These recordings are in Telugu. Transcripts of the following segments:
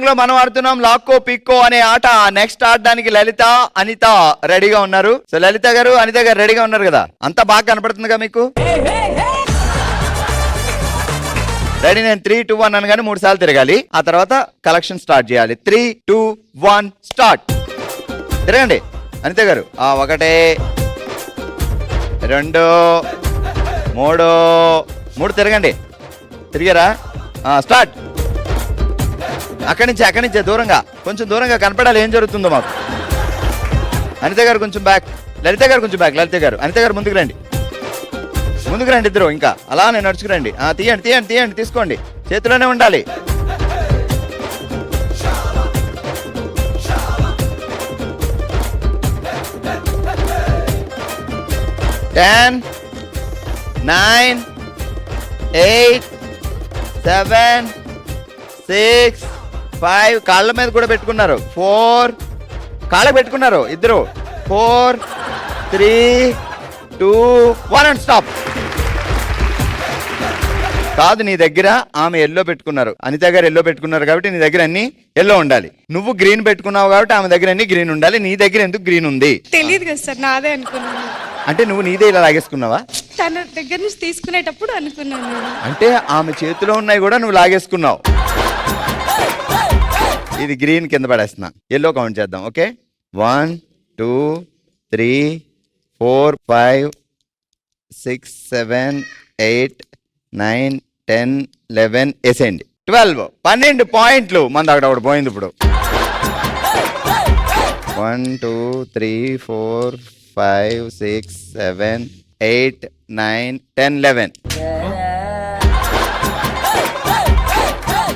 లో మనం ఆడుతున్నాం లాక్కో పిక్కో అనే ఆట. నెక్స్ట్ ఆడడానికి లలిత, అనిత రెడీగా ఉన్నారు. సో లలిత గారు, అనిత గారు రెడీగా ఉన్నారు కదా? అంతా బాగా కనపడుతుందిగా మీకు? రెడీ? నేను 3, 2, 1 అనగానే 3 సార్లు తిరగాలి. ఆ తర్వాత కలెక్షన్ స్టార్ట్ చేయాలి. 3, 2, 1 స్టార్ట్. తిరగండి అనిత గారు. 1, 2, 3 తిరగండి. తిరిగారా? స్టార్ట్. అక్కడి నుంచే దూరంగా, కొంచెం దూరంగా కనపడాలి ఏం జరుగుతుందో మాకు. అనిత గారు కొంచెం బ్యాక్, లలిత గారు కొంచెం బ్యాక్. లలిత గారు, అనిత గారు ముందుకు రండి ఇద్దరు. ఇంకా అలానే నడుచుకురండి. తీయండి, తీసుకోండి. చేతిలోనే ఉండాలి. Ten, 9, 8, 7, 6, 5. కాళ్ళ మీద కూడా పెట్టుకున్నారు. 4, కాళ్ళకి పెట్టుకున్నారు ఇద్దరు. 4, 3, 2, 1 అండ్ స్టాప్. కాదు, నీ దగ్గర ఆమె ఎల్లో పెట్టుకున్నారు, అనిత గారు ఎల్లో పెట్టుకున్నారు కాబట్టి నీ దగ్గర అన్ని ఎల్లో ఉండాలి. నువ్వు గ్రీన్ పెట్టుకున్నావు కాబట్టి ఆమె దగ్గర అన్ని గ్రీన్ ఉండాలి. నీ దగ్గర ఎందుకు గ్రీన్ ఉంది? తెలియదు కదా సార్, నాదే అనుకున్నాను. అంటే నువ్వు నీదే ఇలా లాగేసుకున్నావా? తన దగ్గర నుంచి తీసుకునేటప్పుడు అనుకున్నాను. అంటే ఆమె చేతిలో ఉన్నాయి కూడా నువ్వు లాగేసుకున్నావు. ఇది గ్రీన్ కింద పడేస్తున్నా. ఎల్లో కౌంట్ చేద్దాం. ఓకే, 1, 2, 3, 4, 5, 6, 7, 8, 9, 10, 11 వేసేయండి. 12 పాయింట్లు. మన అక్కడ ఒకటి పోయింది ఇప్పుడు. 1, 2, 3, 4, 5, 6, 7, 8, 9, 10, 11.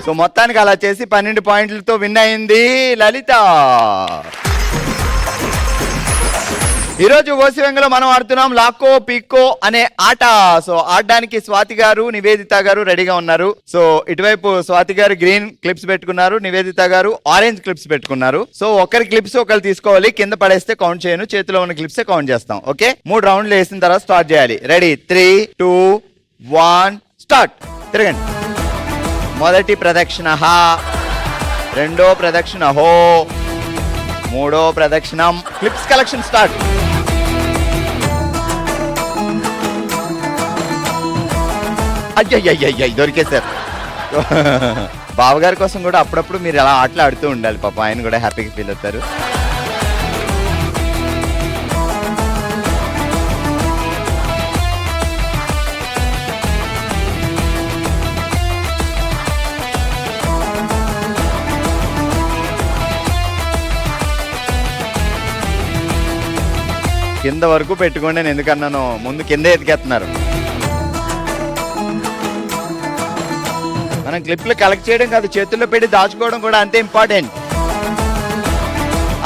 సో మొత్తానికి అలా చేసి 12 పాయింట్లతో విన్ అయింది లలిత. ఈరోజు ఓసివెంగలో మనం ఆడుతున్నాం లాక్కో పిక్కో అనే ఆట. సో ఆడడానికి స్వాతి గారు, నివేదిత గారు రెడీగా ఉన్నారు. సో ఇటువైపు స్వాతి గారు గ్రీన్ క్లిప్స్ పెట్టుకున్నారు, నివేదిత గారు ఆరెంజ్ క్లిప్స్ పెట్టుకున్నారు. సో ఒకరి క్లిప్స్ ఒకరు తీసుకోవాలి. కింద పడేస్తే కౌంట్ చేయను, చేతిలో ఉన్న క్లిప్సే కౌంట్ చేస్తాం. ఓకే, 3 రౌండ్లు వేసిన తర్వాత స్టార్ట్ చేయాలి. రెడీ? 3, 2, 1 స్టార్ట్. తిరగండి. మొదటి ప్రదక్షిణ హా, రెండో ప్రదక్షిణ హో, మూడో ప్రదక్షిణం. Clips collection start. అయ్యయ్యయ్య దొరికేశారు. బావగారి కోసం కూడా అప్పుడప్పుడు మీరు ఎలా ఆటలు ఆడుతూ ఉండాలి. పాప ఆయన కూడా హ్యాపీగా ఫీల్ అవుతారు. కింద వరకు పెట్టుకోండి. నేను ఎందుకన్నాను, ముందు కింద ఎతికేస్తున్నారు. మనం క్లిప్లు కలెక్ట్ చేయడం కాదు, చేతుల్లో పెట్టి దాచుకోవడం కూడా అంతే ఇంపార్టెంట్.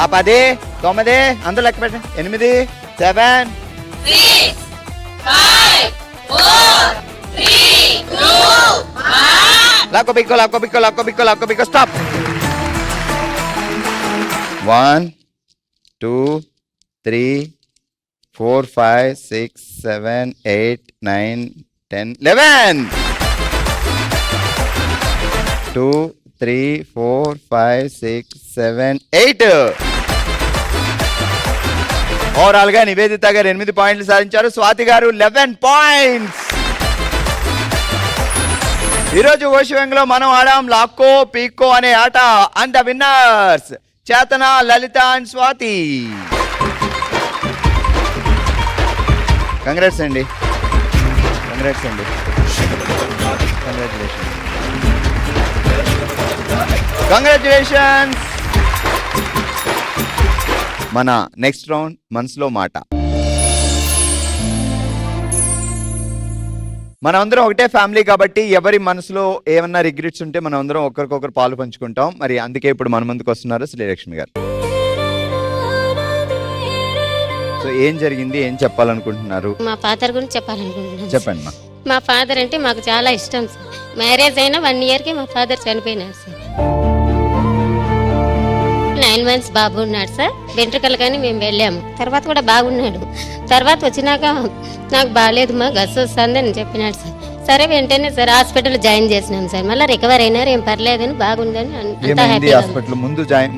10, 9 అందరూ లెక్క పెట్టండి. 8, 7, 6, 5, 4, 3, 2, 1. లాక్కో పిక్కో స్టాప్. 1, 2, 3, 4, 5, 6, 7, 8, 9, 10, 11. 2, 3, 4, 5, 6, 7, 8. ఓవరాల్ గా నివేదిత గారు 8 పాయింట్లు సాధించారు, స్వాతి గారు 11 పాయింట్స్. ఈరోజు ఓషివెంగలో మనం ఆడాం లాక్కో పిక్కో అనే ఆట. అండ్ ద విన్నర్స్ చేతన, లలిత అండ్ స్వాతి. కంగ్రాట్స్ అండి. కంగ్రాచులేషన్స్. మన నెక్స్ట్ రౌండ్ మనసులో మాట. మనమందరం ఒకటే ఫ్యామిలీ కాబట్టి ఎవరి మనసులో ఏమన్నా రిగ్రెట్స్ ఉంటే మనం అందరం ఒకరికొకరు పాలు పంచుకుంటాం. మరి అందుకే ఇప్పుడు మన ముందుకు వస్తున్నారు శ్రీలక్ష్మి గారు. సో ఏం జరిగింది, ఏం చెప్పాలనుకుంటున్నారు? మా ఫాదర్ గురించి చెప్పాలనుకుంటున్నాను. చెప్పండి మా. మా ఫాదర్ అంటే మాకు చాలా ఇష్టం సార్. మ్యారేజ్ అయిన 1 ఇయర్కి మా ఫాదర్ చనిపోయినారు సార్. 9 months బాబు ఉన్నాడు సార్. వెంట్రుకలు కానీ మేము వెళ్ళాము. తర్వాత కూడా బాగున్నాడు. తర్వాత వచ్చినాక నాకు బాగాలేదు, మా గస్సు వస్తుంది అని చెప్పినాడు సార్. సరే వెంటనే సార్ హాస్పిటల్ జాయిన్ చేసినాం సార్. మళ్ళీ రికవర్ అయినారు, ఏం పర్లేదని బాగుందని అంతా ఏమైంది హ్యాపీగా. హాస్పిటల్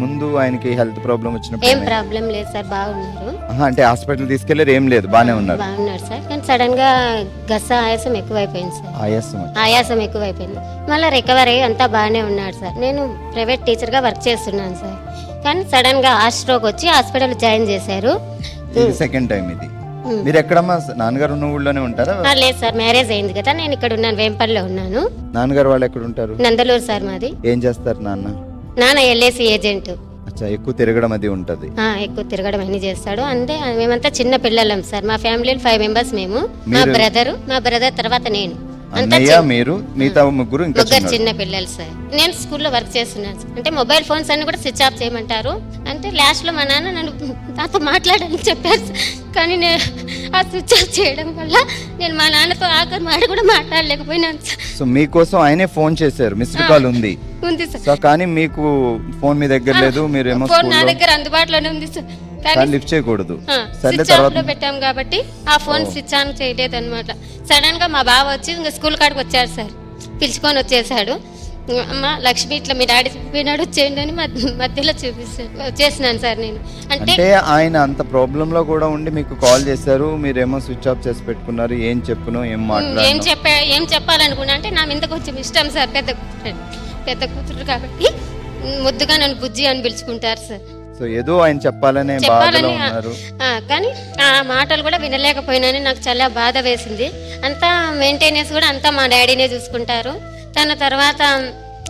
ముందు ఆయనకి హెల్త్ ప్రాబ్లం వచ్చినప్పుడు ఏం ప్రాబ్లం లేదు సార్, బాగున్నారు. అంటే హాస్పిటల్ తీసుకెళ్లారు, ఏం లేదు, బానే ఉన్నారు. బాగున్నారు సార్. కానీ సడన్ గా గస ఆయాసం ఎక్కువైపోయింది సార్. ఆయాసం ఎక్కువైపోయింది. మళ్ళీ రికవర్ అయ్యి అంతా బాగానే ఉన్నాడు సార్. నేను ప్రైవేట్ టీచర్ గా వర్క్ చేస్తున్నాను సార్. కానీ సడన్ గా హార్ట్ స్ట్రోక్ వచ్చి హాస్పిటల్ జాయిన్ చేశారు. సెకండ్ టైం ఇది. మీరు ఎక్కడమ్మా, నాన్నగారు ఉన్న ఊళ్ళోనే ఉంటారా? లేదు సార్, మ్యారేజ్ అయింది కదా, నేను ఇక్కడ ఉన్నాను, వేంపల్లిలో ఉన్నాను. నాన్నగారు వాళ్ళు ఎక్కడ ఉంటారు? నందలూరు సార్ మాది. ఏం చేస్తారు నాన్న? నాన్న ఎల్ఐసి ఏజెంట్. అచ్చా, ఎక్కువ తిరగడం అది ఉంటది. ఎక్కువ తిరగడం అన్ని చేస్తాడు. అంతే, మేమంతా చిన్న పిల్లలం సార్. మా ఫ్యామిలీలో 5 members మేము. మా బ్రదర్ తర్వాత నేను. అన్నయ్య, మీరు, మిగతా ముగ్గురు ఇంకా ముగ్గురు చిన్న పిల్లలు సార్. నేను స్కూల్లో వర్క్ చేస్తున్నాను సార్. అంటే మొబైల్ ఫోన్స్ అన్ని కూడా స్విచ్ ఆఫ్ చేయమంటారు. అంటే లాస్ట్ లో మా నాన్న నన్ను నాతో మాట్లాడాలని చెప్పారు సార్. కానీ నేను ఆ స్విచ్ ఆఫ్ చేయడం వల్ల నేను మా నాన్నతో ఆఖరి మాట కూడా మాట్లాడలేకపోయినాను సార్. సో మీకోసం ఆయనే ఫోన్ చేశారు, మిస్డ్ కాల్ ఉంది సార్. సో కానీ మీకు ఫోన్ మీ దగ్గర లేదు, మీరేమో ఫోన్ నా దగ్గర అందుబాటులోనే ఉంది సార్. లిఫ్ట్ చేయకూడదు. స్విచ్ ఆఫ్ లో పెట్టాం కాబట్టి ఆ ఫోన్ స్విచ్ ఆన్ చేయలేదు అనమాట. సడన్ గా మా బావ వచ్చి ఇంకా స్కూల్ కాడికి వచ్చాడు సార్, పిలుచుకొని వచ్చేసాడు. అమ్మ లక్ష్మి ఇట్లా మీ డాడీ చెప్పినాడు వచ్చేయండి అని మధ్యలో వచ్చేసినాను సార్ నేను. అంటే ఆయన అంత ప్రాబ్లం లో కూడా ఉండి మీకు కాల్ చేశారు, మీరేమో స్విచ్ ఆఫ్ చేసి పెట్టుకున్నారు. ఏం చెప్పును, ఏం చెప్పాలనుకున్నా అంటే నా మీద కొంచెం ఇష్టం సార్. పెద్ద కూతురు కాబట్టి ముద్దుగా నన్ను బుజ్జి అని పిలుచుకుంటారు సార్. సో ఏదో ఆయన చెప్పాలని బాధలో ఉన్నారు. కానీ ఆ మాటలు కూడా వినలేకపోయినాని నాకు చాలా బాధ వేసింది. అంతా మెయింటెనెన్స్ కూడా అంతా మా డాడీనే చూసుకుంటారు. తన తర్వాత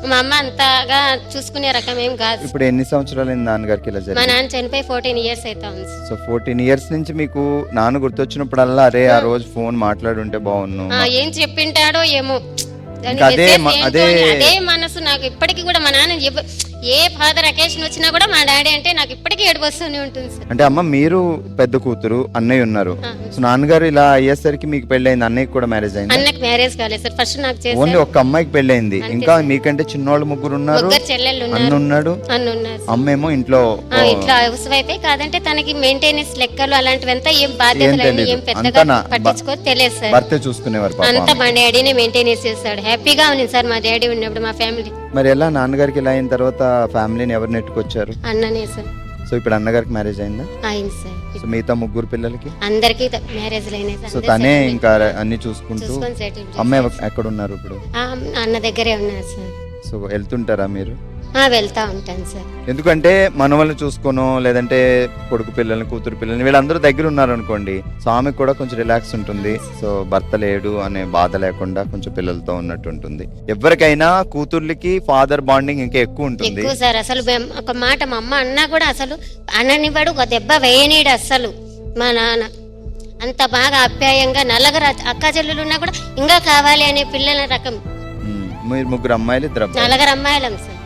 మా అమ్మ అంతగా చూసుకునే రకం ఏం కాదు. ఇప్పుడు ఎన్ని సంవత్సరాలు నాన్నగారికి ఇలా జరిగింది? మా నాన్న చనిపోయి 14 years అవుతా ఉంది. సో 14 years నుంచి మీకు నాన్న గుర్తొచ్చినప్పుడల్లా అరే ఆ రోజు ఫోన్ మాట్లాడుంటే బాగున్ను, ఏం చెప్పింటాడో ఏమో, అదే మనసు నాకు ఇప్పటికీ కూడా. మా నాన్న ఏ ఫాదర్ అకేషన్ వచ్చినా కూడా మా డాడీ అంటే నాకు ఇప్పటికీ ఏడుపు వస్తూనే ఉంటుంది సార్. అంటే అమ్మ మీరు పెద్ద కూతురు, అన్నయ్య ఉన్నారు. సో నాన్నగారు ఇలా అయ్యేసరికి మీకు పెళ్ళైంది, అన్నయ్యకి కూడా మ్యారేజ్ అయింది? అన్నకి మ్యారేజ్ కాలేదు సార్, ఫస్ట్ నాకు చేశారు. ఓన్లీ ఒక అమ్మాయికి పెళ్ళైంది. ఇంకా మీకంటే చిన్నోళ్ళు ముగ్గురు ఉన్నారు, అన్న ఉన్నాడు, అమ్మేమో ఇంట్లో హౌస్ వైఫ్. కాదంటే తనకి మెయింటెనెన్స్ లెక్కలు అలాంటివంతా ఏం బాధ్యతలు ఏం పెద్దగా పట్టించుకో తెలియదు సార్. భర్త చూసుకునేవారు అంతా మా డాడీనే మెయింటెనెన్స్ చేస్తాడు. హ్యాపీగా ఉంది సార్ మా డాడీ ఉన్నప్పుడు మా ఫ్యామిలీ. మరి ఎలా నాన్నగారికి ఇలా అయిన తర్వాత ఫ్యామిలీని ఎవరు నెట్టుకొచ్చారు? అన్ననే సార్. సో ఇప్పుడు అన్నగారికి మ్యారేజ్ అయిందా? అయింది సార్. సో మిగతా ముగ్గురు పిల్లలకి అందరికి మ్యారేజ్ అయినాయి. సో తనే ఇంకా అన్ని చూసుకుంటూ. అమ్మాయి ఎక్కడ ఉన్నారు ఇప్పుడు? అన్న దగ్గరే ఉన్నారు సార్. సో వెళ్తుంటారా మీరు? వెళ్తా ఉంటాను సార్. ఎందుకంటే మనవల్ని చూసుకోను, లేదంటే కొడుకు పిల్లల్ని, కూతురు పిల్లల్ని, వీళ్ళందరూ దగ్గర ఉన్నారు అనుకోండి, సో ఆమెకు కూడా కొంచెం రిలాక్స్ ఉంటుంది. సో భర్త లేడు అనే బాధ లేకుండా కొంచెం పిల్లలతో ఉన్నట్టు ఉంటుంది. ఎవరికైనా కూతుర్లకి ఫాదర్ బాండింగ్ ఇంకా ఎక్కువ ఉంటుంది సార్. అసలు ఒక మాట మా అమ్మ అన్నా కూడా అసలు అననివాడు, ఒక దెబ్బ వేయనీడు అస్సలు. మా నాన్న అంత బాగా ఆప్యాయంగా, నలుగురు అక్క చెల్లెలు ఉన్నా కూడా ఇంకా కావాలి అనే పిల్లల రకం. మీరు ముగ్గురు అమ్మాయిలు, 4 అమ్మాయిలం సార్.